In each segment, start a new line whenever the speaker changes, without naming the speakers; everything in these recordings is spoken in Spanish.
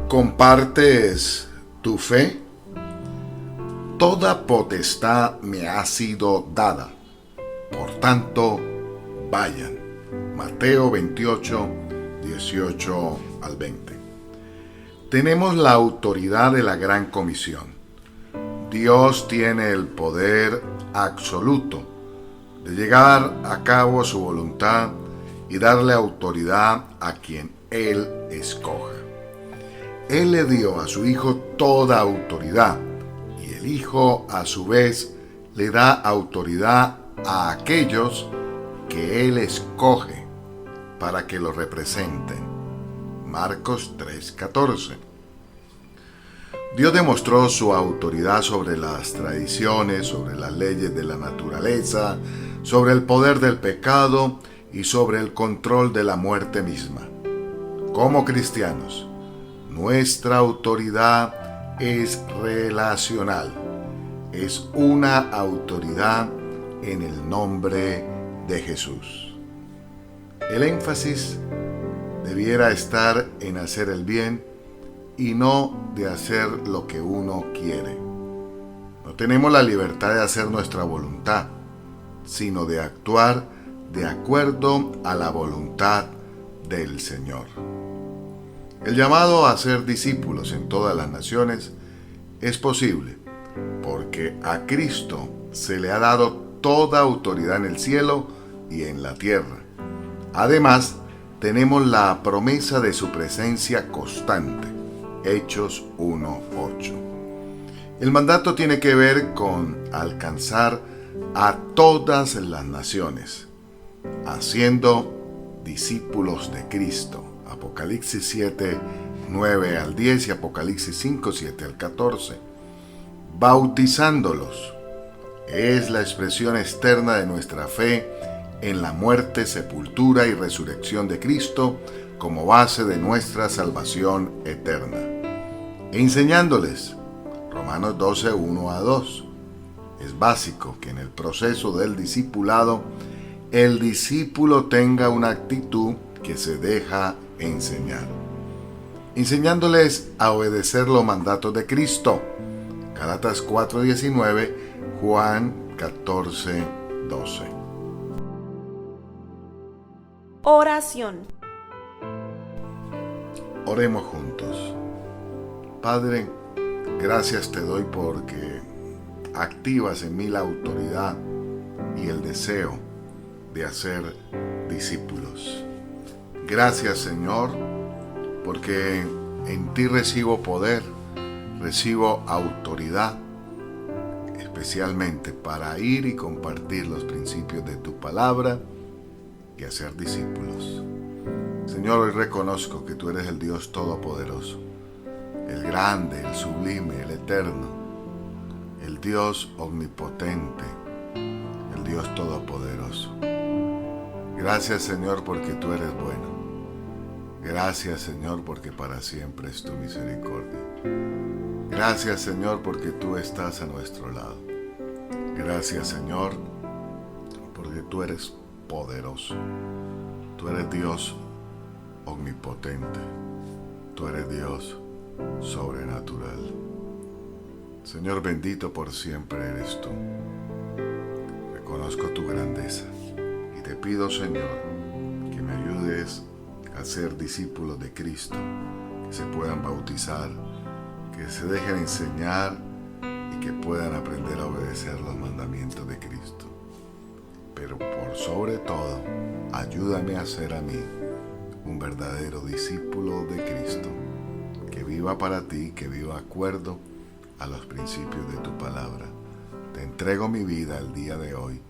¿Compartes tu fe? Toda potestad me ha sido dada. Por tanto, vayan. Mateo 28, 18 al 20. Tenemos la autoridad de la Gran Comisión. Dios tiene el poder absoluto de llevar a cabo su voluntad y darle autoridad a quien Él escoja. Él le dio a su Hijo toda autoridad y el Hijo a su vez le da autoridad a aquellos que Él escoge para que lo representen. Marcos 3:14. Dios demostró su autoridad sobre las tradiciones, sobre las leyes de la naturaleza, sobre el poder del pecado y sobre el control de la muerte misma. Como cristianos, nuestra autoridad es relacional. Es una autoridad en el nombre de Jesús. El énfasis debiera estar en hacer el bien y no de hacer lo que uno quiere. No tenemos la libertad de hacer nuestra voluntad, sino de actuar de acuerdo a la voluntad del Señor. El llamado a ser discípulos en todas las naciones es posible porque a Cristo se le ha dado toda autoridad en el cielo y en la tierra. Además, tenemos la promesa de su presencia constante. Hechos 1:8. El mandato tiene que ver con alcanzar a todas las naciones, haciendo discípulos de Cristo. Apocalipsis 7, 9 al 10 y Apocalipsis 5, 7 al 14. Bautizándolos es la expresión externa de nuestra fe en la muerte, sepultura y resurrección de Cristo como base de nuestra salvación eterna. Enseñándoles, Romanos 12, 1 a 2. Es básico que en el proceso del discipulado el discípulo tenga una actitud que se deja enseñar. Enseñándoles a obedecer los mandatos de Cristo. Gálatas 4:19, Juan 14:12.
Oración.
Oremos juntos. Padre, gracias te doy porque activas en mí la autoridad y el deseo de hacer discípulos. Gracias, Señor, porque en ti recibo poder, recibo autoridad, especialmente para ir y compartir los principios de tu palabra y hacer discípulos. Señor, hoy reconozco que tú eres el Dios todopoderoso, el grande, el sublime, el eterno, el Dios omnipotente, el Dios todopoderoso. Gracias, Señor, porque tú eres bueno. Gracias, Señor, porque para siempre es tu misericordia. Gracias, Señor, porque tú estás a nuestro lado. Gracias, Señor, porque tú eres poderoso. Tú eres Dios omnipotente. Tú eres Dios sobrenatural. Señor, bendito por siempre eres tú. Reconozco tu grandeza y te pido, Señor, que me ayudes a ser discípulos de Cristo, que se puedan bautizar, que se dejen enseñar y que puedan aprender a obedecer los mandamientos de Cristo. Pero por sobre todo, ayúdame a ser a mí un verdadero discípulo de Cristo, que viva para ti, que viva de acuerdo a los principios de tu palabra. Te entrego mi vida el día de hoy,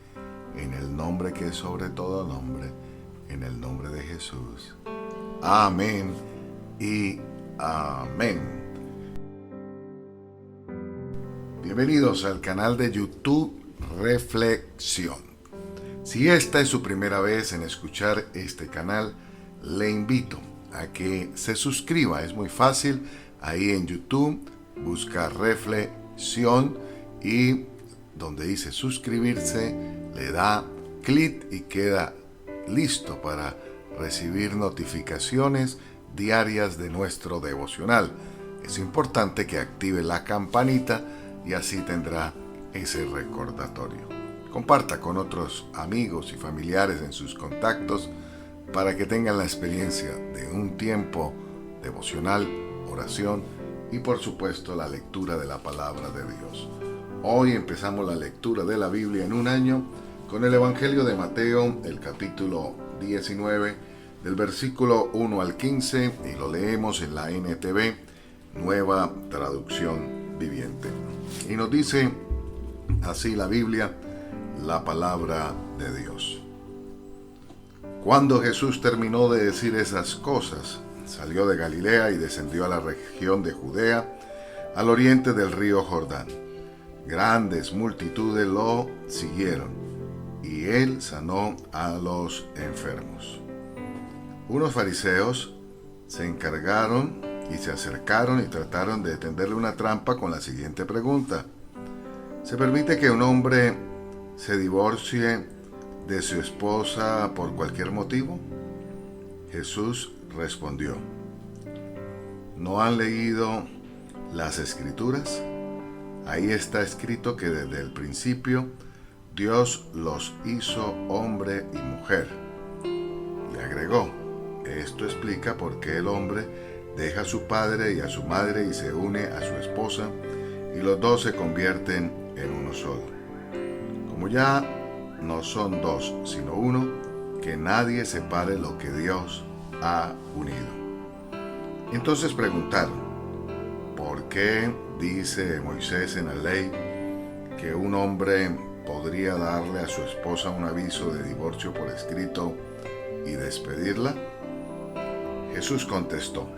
en el nombre que es sobre todo nombre, en el nombre de Jesús. Amén y amén. Bienvenidos al canal de YouTube Reflexión. Si esta es su primera vez en escuchar este canal, le invito a que se suscriba. Es muy fácil. Ahí en YouTube busca Reflexión y donde dice suscribirse, le da clic y queda listo para recibir notificaciones diarias de nuestro devocional. Es importante que active la campanita y así tendrá ese recordatorio. Comparta con otros amigos y familiares en sus contactos para que tengan la experiencia de un tiempo devocional, oración y por supuesto la lectura de la palabra de Dios. Hoy empezamos la lectura de la Biblia en un año con el Evangelio de Mateo, el capítulo 19, del versículo 1 al 15, y lo leemos en la NTV, Nueva Traducción Viviente. Y nos dice así la Biblia, la palabra de Dios. Cuando Jesús terminó de decir esas cosas, salió de Galilea y descendió a la región de Judea, al oriente del río Jordán. Grandes multitudes lo siguieron, y él sanó a los enfermos. Unos fariseos se encargaron y se acercaron y trataron de tenderle una trampa con la siguiente pregunta: ¿se permite que un hombre se divorcie de su esposa por cualquier motivo? Jesús respondió: ¿no han leído las Escrituras? Ahí está escrito que desde el principio Dios los hizo hombre y mujer. Y agregó: esto explica por qué el hombre deja a su padre y a su madre y se une a su esposa, y los dos se convierten en uno solo. Como ya no son dos, sino uno, que nadie separe lo que Dios ha unido. Entonces preguntaron: ¿por qué dice Moisés en la ley que un hombre podría darle a su esposa un aviso de divorcio por escrito y despedirla? Jesús contestó: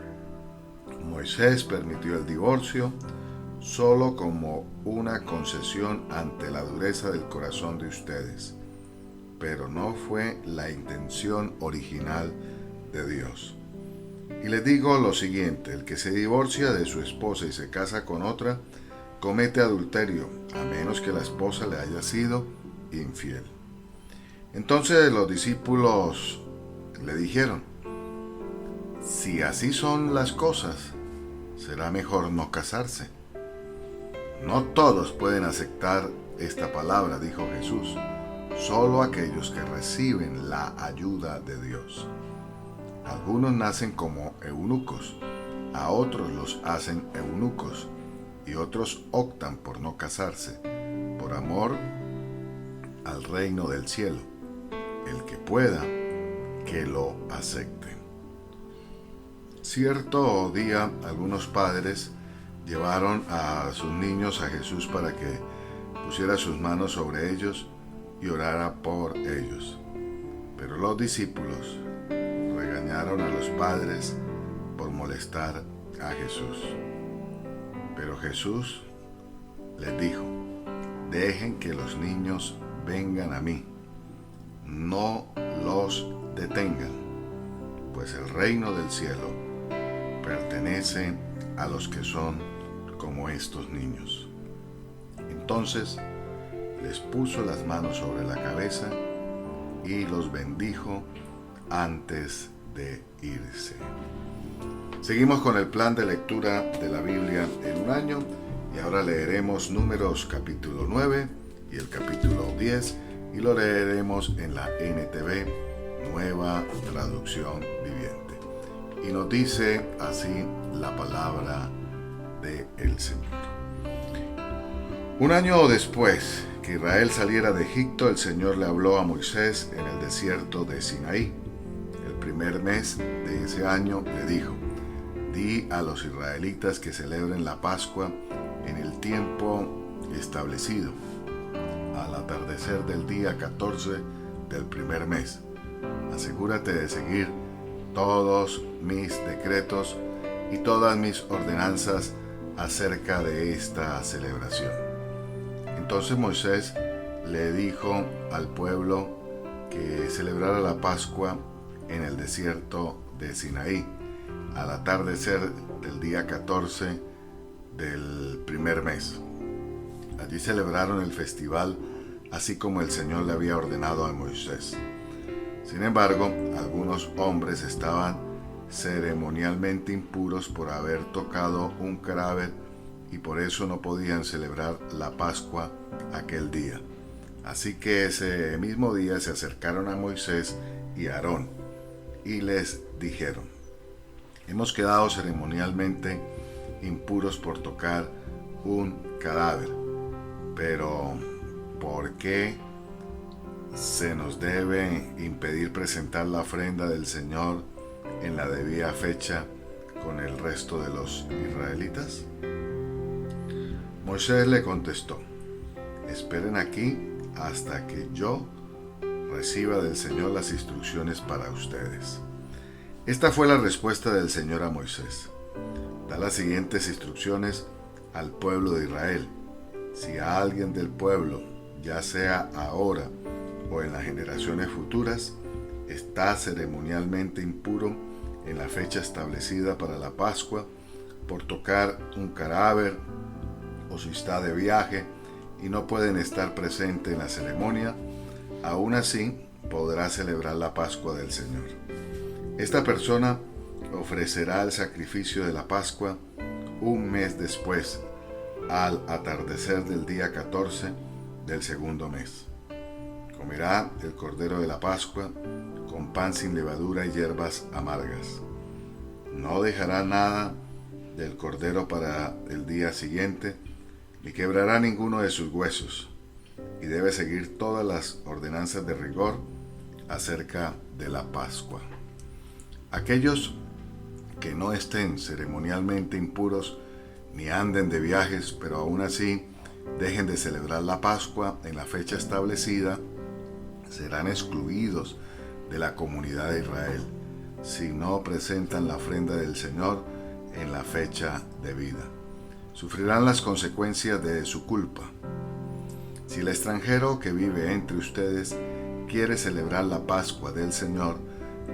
Moisés permitió el divorcio solo como una concesión ante la dureza del corazón de ustedes, pero no fue la intención original de Dios. Y les digo lo siguiente: el que se divorcia de su esposa y se casa con otra, comete adulterio, a menos que la esposa le haya sido infiel. Entonces los discípulos le dijeron: si así son las cosas, será mejor no casarse. No todos pueden aceptar esta palabra, dijo Jesús, solo aquellos que reciben la ayuda de Dios. Algunos nacen como eunucos, a otros los hacen eunucos, y otros optan por no casarse, por amor al reino del cielo. El que pueda, que lo acepte. Cierto día, algunos padres llevaron a sus niños a Jesús para que pusiera sus manos sobre ellos y orara por ellos. Pero los discípulos regañaron a los padres por molestar a Jesús. Pero Jesús les dijo: dejen que los niños vengan a mí, no los detengan, pues el reino del cielo pertenece a los que son como estos niños. Entonces les puso las manos sobre la cabeza y los bendijo antes de irse. Seguimos con el plan de lectura de la Biblia en un año, y ahora leeremos Números capítulo 9 y el capítulo 10, y lo leeremos en la NTV, Nueva Traducción Viviente. Y nos dice así la palabra del Señor. Un año después que Israel saliera de Egipto, el Señor le habló a Moisés en el desierto de Sinaí. El primer mes de ese año le dijo: di a los israelitas que celebren la Pascua en el tiempo establecido, al atardecer del día 14 del primer mes. Asegúrate de seguir todos mis decretos y todas mis ordenanzas acerca de esta celebración. Entonces Moisés le dijo al pueblo que celebrara la Pascua en el desierto de Sinaí, al atardecer del día 14 del primer mes. Allí celebraron el festival, así como el Señor le había ordenado a Moisés. Sin embargo, algunos hombres estaban ceremonialmente impuros por haber tocado un cadáver y por eso no podían celebrar la Pascua aquel día. Así que ese mismo día se acercaron a Moisés y a Aarón y les dijeron: hemos quedado ceremonialmente impuros por tocar un cadáver, pero ¿por qué se nos debe impedir presentar la ofrenda del Señor en la debida fecha con el resto de los israelitas? Moisés le contestó: esperen aquí hasta que yo reciba del Señor las instrucciones para ustedes. Esta fue la respuesta del Señor a Moisés: da las siguientes instrucciones al pueblo de Israel. Si a alguien del pueblo, ya sea ahora o en las generaciones futuras, está ceremonialmente impuro en la fecha establecida para la Pascua por tocar un cadáver, o si está de viaje y no pueden estar presentes en la ceremonia, aún así podrá celebrar la Pascua del Señor. Esta persona ofrecerá el sacrificio de la Pascua un mes después, al atardecer del día 14 del segundo mes. Comerá el cordero de la Pascua con pan sin levadura y hierbas amargas. No dejará nada del cordero para el día siguiente, ni quebrará ninguno de sus huesos, y debe seguir todas las ordenanzas de rigor acerca de la Pascua. Aquellos que no estén ceremonialmente impuros ni anden de viajes, pero aún así dejen de celebrar la Pascua en la fecha establecida, serán excluidos de la comunidad de Israel si no presentan la ofrenda del Señor en la fecha debida. Sufrirán las consecuencias de su culpa. Si el extranjero que vive entre ustedes quiere celebrar la Pascua del Señor,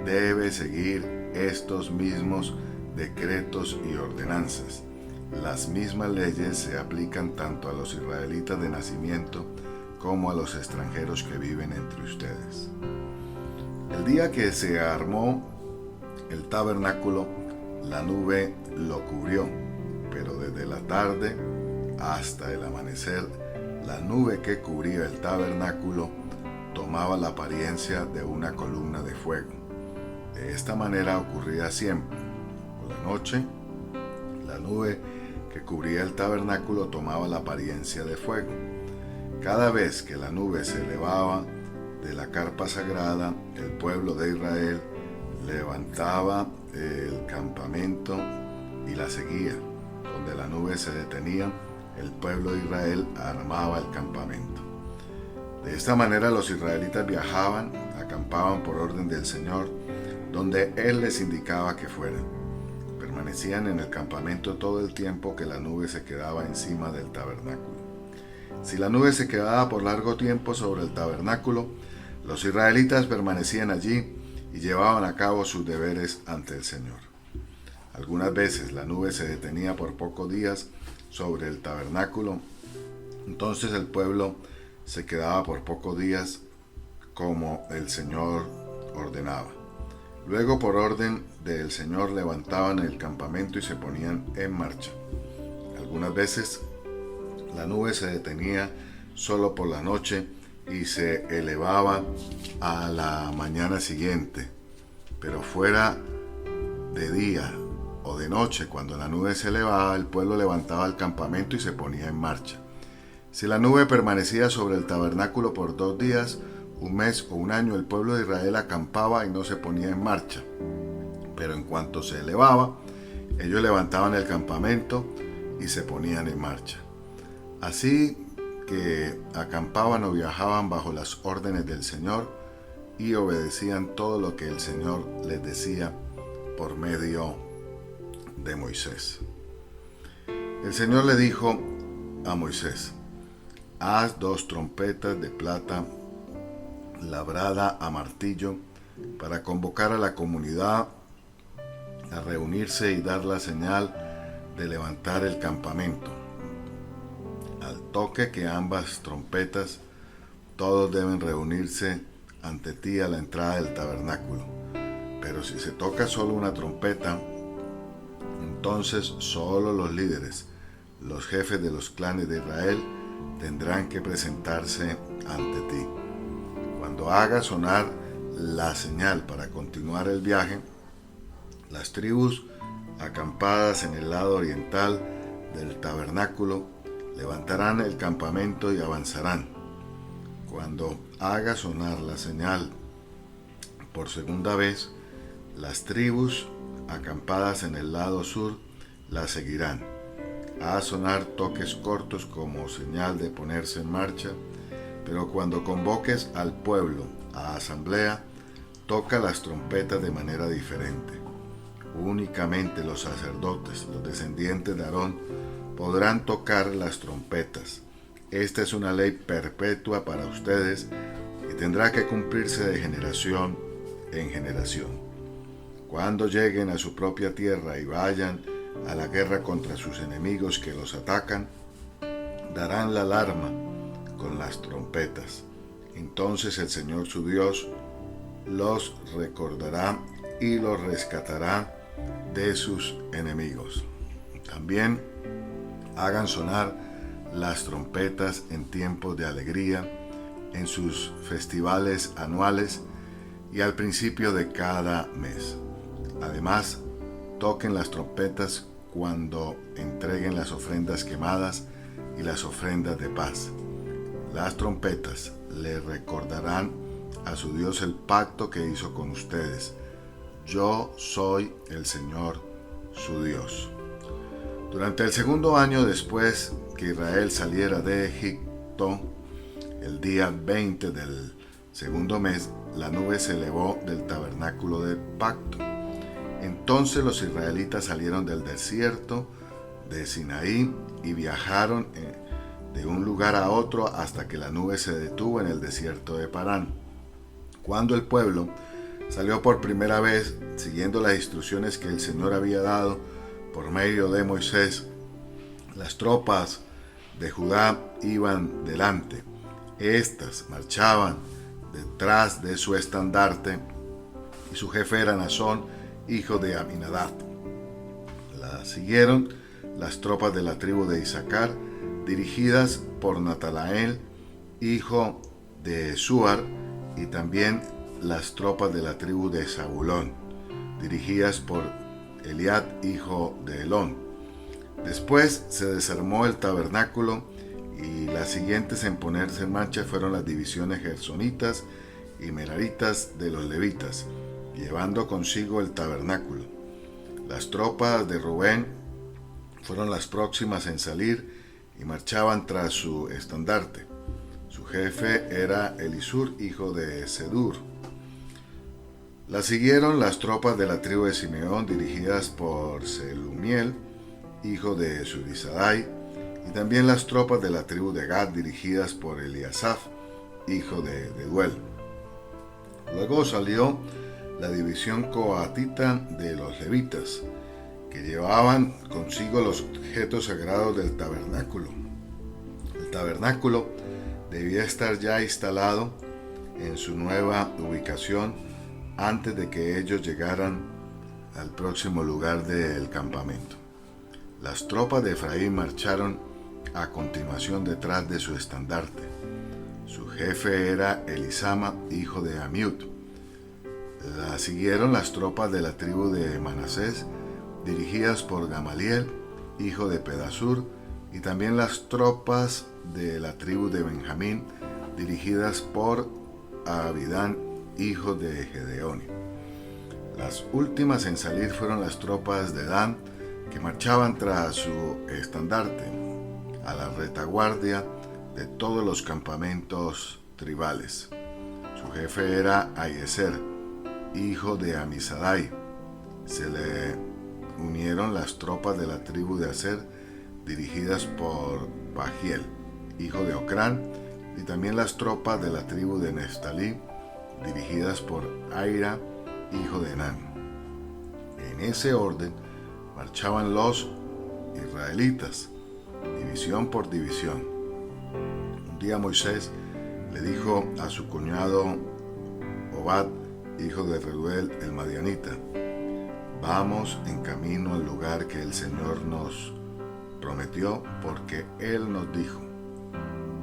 debe seguir estos mismos decretos y ordenanzas. Las mismas leyes se aplican tanto a los israelitas de nacimiento como a los extranjeros que viven entre ustedes. El día que se armó el tabernáculo, la nube lo cubrió, pero desde la tarde hasta el amanecer, la nube que cubría el tabernáculo tomaba la apariencia de una columna de fuego. De esta manera ocurría siempre. Por la noche, la nube que cubría el tabernáculo tomaba la apariencia de fuego. Cada vez que la nube se elevaba de la carpa sagrada, el pueblo de Israel levantaba el campamento y la seguía. Donde la nube se detenía, el pueblo de Israel armaba el campamento. De esta manera los israelitas viajaban, acampaban por orden del Señor, donde Él les indicaba que fueran. Permanecían en el campamento todo el tiempo que la nube se quedaba encima del tabernáculo. Si la nube se quedaba por largo tiempo sobre el tabernáculo, los israelitas permanecían allí y llevaban a cabo sus deberes ante el Señor. Algunas veces la nube se detenía por pocos días sobre el tabernáculo, entonces el pueblo se quedaba por pocos días como el Señor ordenaba. Luego, por orden del Señor, levantaban el campamento y se ponían en marcha. Algunas veces la nube se detenía solo por la noche y se elevaba a la mañana siguiente, pero fuera de día o de noche, cuando la nube se elevaba, el pueblo levantaba el campamento y se ponía en marcha. Si la nube permanecía sobre el tabernáculo por 2 días, un mes o un año, el pueblo de Israel acampaba y no se ponía en marcha. Pero en cuanto se elevaba, ellos levantaban el campamento y se ponían en marcha. Así que acampaban o viajaban bajo las órdenes del Señor y obedecían todo lo que el Señor les decía por medio de Moisés. El Señor le dijo a Moisés: haz 2 trompetas de plata labrada a martillo para convocar a la comunidad a reunirse y dar la señal de levantar el campamento. Al toque que ambas trompetas, todos deben reunirse ante ti a la entrada del tabernáculo. Pero si se toca solo una trompeta, entonces solo los líderes, los jefes de los clanes de Israel, tendrán que presentarse ante ti. Cuando hagas sonar la señal para continuar el viaje, las tribus acampadas en el lado oriental del tabernáculo levantarán el campamento y avanzarán. Cuando haga sonar la señal por segunda vez, las tribus acampadas en el lado sur la seguirán. Haz sonar toques cortos como señal de ponerse en marcha, pero cuando convoques al pueblo a asamblea, toca las trompetas de manera diferente. Únicamente los sacerdotes, los descendientes de Aarón, podrán tocar las trompetas. Esta es una ley perpetua para ustedes y tendrá que cumplirse de generación en generación. Cuando lleguen a su propia tierra y vayan a la guerra contra sus enemigos que los atacan, darán la alarma con las trompetas. Entonces el Señor su Dios los recordará y los rescatará de sus enemigos. También hagan sonar las trompetas en tiempos de alegría, en sus festivales anuales y al principio de cada mes. Además, toquen las trompetas cuando entreguen las ofrendas quemadas y las ofrendas de paz. Las trompetas le recordarán a su Dios el pacto que hizo con ustedes. Yo soy el Señor, su Dios. Durante el segundo año después que Israel saliera de Egipto, el día 20 del segundo mes, la nube se elevó del tabernáculo del pacto. Entonces los israelitas salieron del desierto de Sinaí y viajaron de un lugar a otro hasta que la nube se detuvo en el desierto de Parán. Cuando el pueblo salió por primera vez siguiendo las instrucciones que el Señor había dado por medio de Moisés, las tropas de Judá iban delante. Estas marchaban detrás de su estandarte y su jefe era Nazón, hijo de Aminadab. La siguieron las tropas de la tribu de Isaacar, dirigidas por Natanael, hijo de Suar, y también las tropas de la tribu de Zabulón, dirigidas por Eliad, hijo de Helón. Después se desarmó el tabernáculo y las siguientes en ponerse en marcha fueron las divisiones gersonitas y meraritas de los levitas, llevando consigo el tabernáculo. Las tropas de Rubén fueron las próximas en salir y marchaban tras su estandarte. Su jefe era Elisur, hijo de Sedur. La siguieron las tropas de la tribu de Simeón, dirigidas por Selumiel, hijo de Zurisadai, y también las tropas de la tribu de Gad, dirigidas por Eliasaf, hijo de Deduel. Luego salió la división coatita de los levitas, que llevaban consigo los objetos sagrados del tabernáculo. El tabernáculo debía estar ya instalado en su nueva ubicación antes de que ellos llegaran al próximo lugar del campamento. Las tropas de Efraín marcharon a continuación detrás de su estandarte. Su jefe era Elisama, hijo de Amiud. La siguieron las tropas de la tribu de Manasés, dirigidas por Gamaliel, hijo de Pedasur, y también las tropas de la tribu de Benjamín, dirigidas por Abidán, hijo de Gedeón. Las últimas en salir fueron las tropas de Dan, que marchaban tras su estandarte, a la retaguardia de todos los campamentos tribales. Su jefe era Ahiezer, hijo de Amisadai. Se le unieron las tropas de la tribu de Aser, dirigidas por Pagiel, hijo de Ocrán, y también las tropas de la tribu de Neftalí, dirigidas por Aira, hijo de Enán. En ese orden marchaban los israelitas, división por división. Un día Moisés le dijo a su cuñado Obad, hijo de Reuel el Madianita: vamos en camino al lugar que el Señor nos prometió, porque Él nos dijo: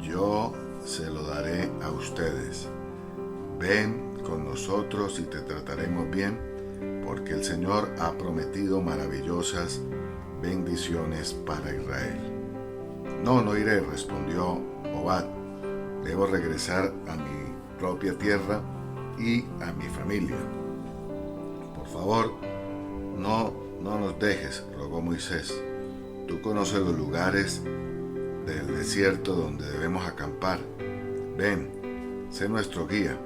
yo se lo daré a ustedes. Ven con nosotros y te trataremos bien, porque el Señor ha prometido maravillosas bendiciones para Israel. No iré, respondió Obad. Debo regresar a mi propia tierra y a mi familia. Por favor, no nos dejes, rogó Moisés. Tú conoces los lugares del desierto donde debemos acampar. Ven, sé nuestro guía.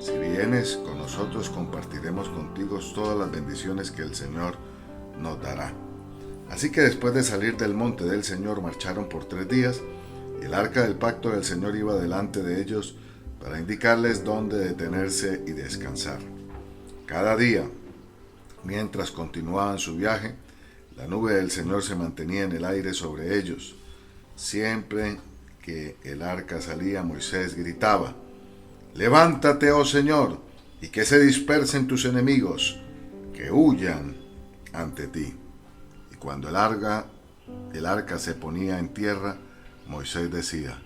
Si vienes con nosotros, compartiremos contigo todas las bendiciones que el Señor nos dará. Así que después de salir del monte del Señor, marcharon por 3 días, y el arca del pacto del Señor iba delante de ellos para indicarles dónde detenerse y descansar. Cada día, mientras continuaban su viaje, la nube del Señor se mantenía en el aire sobre ellos. Siempre que el arca salía, Moisés gritaba: levántate, oh Señor, y que se dispersen tus enemigos, que huyan ante ti. Y cuando el arca se ponía en tierra, Moisés decía: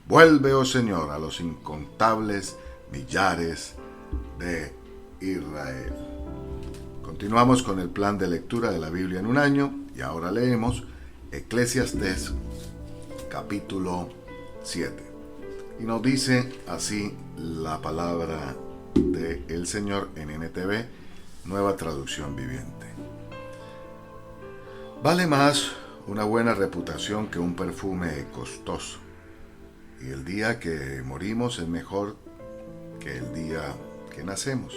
vuelve, oh Señor, a los incontables millares de Israel. Continuamos con el plan de lectura de la Biblia en un año, y ahora leemos Eclesiastés capítulo 7. Y nos dice así la palabra del Señor en NTV, Nueva Traducción Viviente. Vale más una buena reputación que un perfume costoso, y el día que morimos es mejor que el día que nacemos.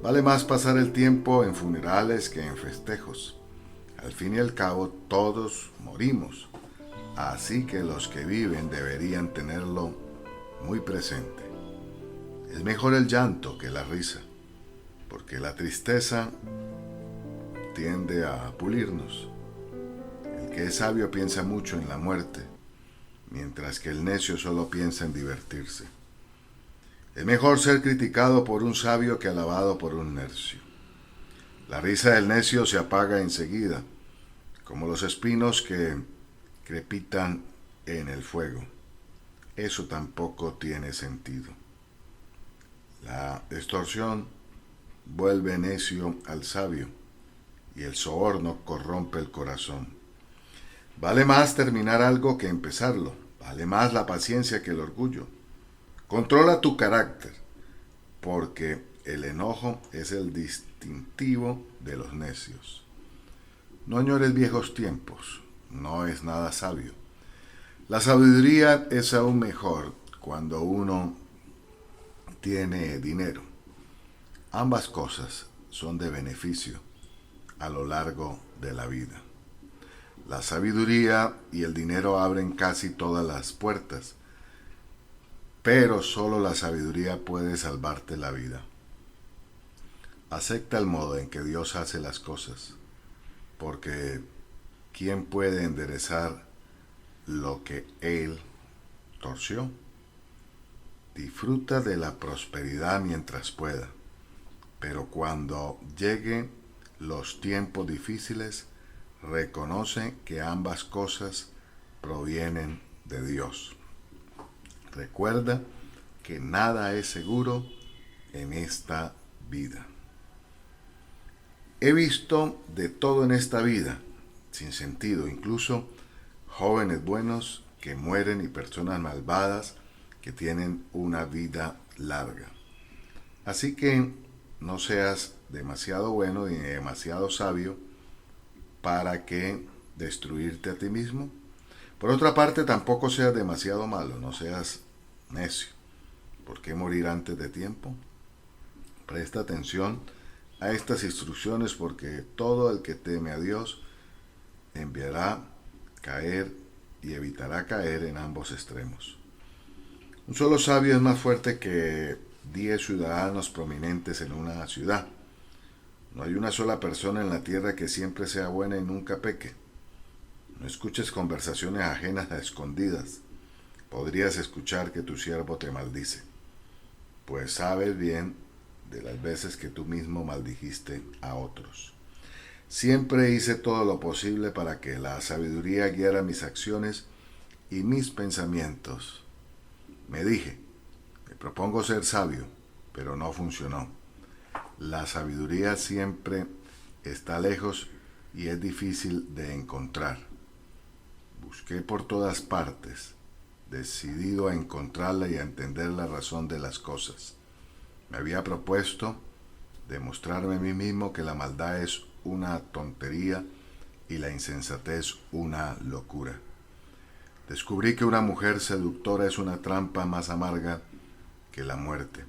Vale más pasar el tiempo en funerales que en festejos. Al fin y al cabo, todos morimos, así que los que viven deberían tenerlo muy presente. Es mejor el llanto que la risa, porque la tristeza tiende a pulirnos. El que es sabio piensa mucho en la muerte, mientras que el necio solo piensa en divertirse. Es mejor ser criticado por un sabio que alabado por un necio. La risa del necio se apaga enseguida, como los espinos que crepitan en el fuego. Eso tampoco tiene sentido. La extorsión vuelve necio al sabio, y el soborno corrompe el corazón. Vale más terminar algo que empezarlo. Vale más la paciencia que el orgullo. Controla tu carácter, porque el enojo es el distintivo de los necios. No añores viejos tiempos, no es nada sabio. La sabiduría es aún mejor cuando uno tiene dinero. Ambas cosas son de beneficio a lo largo de la vida. La sabiduría y el dinero abren casi todas las puertas, pero solo la sabiduría puede salvarte la vida. Acepta el modo en que Dios hace las cosas, porque ¿quién puede enderezar lo que Él torció? Disfruta de la prosperidad mientras pueda, pero cuando lleguen los tiempos difíciles, reconoce que ambas cosas provienen de Dios. Recuerda que nada es seguro en esta vida. He visto de todo en esta vida, sin sentido, incluso jóvenes buenos que mueren y personas malvadas que tienen una vida larga. Así que no seas demasiado bueno ni demasiado sabio para que destruirte a ti mismo. Por otra parte, tampoco seas demasiado malo, no seas necio. ¿Por qué morir antes de tiempo? Presta atención a estas instrucciones, porque todo el que teme a Dios enviará caer y evitará caer en ambos extremos. Un solo sabio es más fuerte que 10 ciudadanos prominentes en una ciudad. No hay una sola persona en la tierra que siempre sea buena y nunca peque. No escuches conversaciones ajenas a escondidas. Podrías escuchar que tu siervo te maldice. Pues sabes bien de las veces que tú mismo maldijiste a otros. Siempre hice todo lo posible para que la sabiduría guiara mis acciones y mis pensamientos. Me dije, me propongo ser sabio, pero no funcionó. La sabiduría siempre está lejos y es difícil de encontrar. Busqué por todas partes, decidido a encontrarla y a entender la razón de las cosas. Me había propuesto demostrarme a mí mismo que la maldad es una tontería y la insensatez una locura. Descubrí que una mujer seductora es una trampa más amarga que la muerte.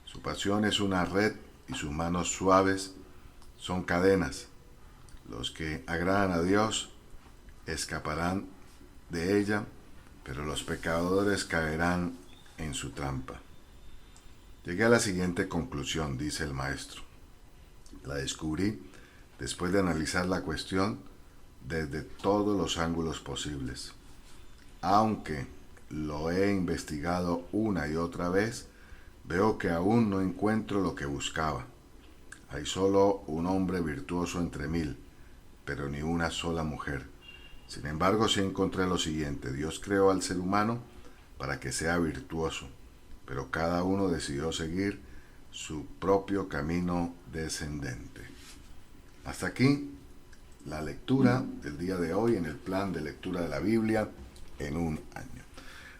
Su pasión es una red y sus manos suaves son cadenas. Los que agradan a Dios escaparán de ella, pero los pecadores caerán en su trampa. Llegué a la siguiente conclusión, dice el maestro. La descubrí después de analizar la cuestión desde todos los ángulos posibles. Aunque lo he investigado una y otra vez, veo que aún no encuentro lo que buscaba. Hay solo un hombre virtuoso entre 1000, pero ni una sola mujer. Sin embargo, sí encontré lo siguiente. Dios creó al ser humano para que sea virtuoso, pero cada uno decidió seguir su propio camino descendente. Hasta aquí la lectura del día de hoy en el plan de lectura de la Biblia en un año.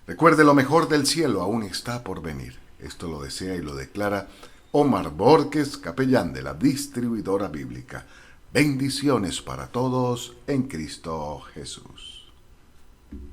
Recuerde, lo mejor del cielo aún está por venir. Esto lo desea y lo declara Omar Borges, capellán de la distribuidora bíblica. Bendiciones para todos en Cristo Jesús.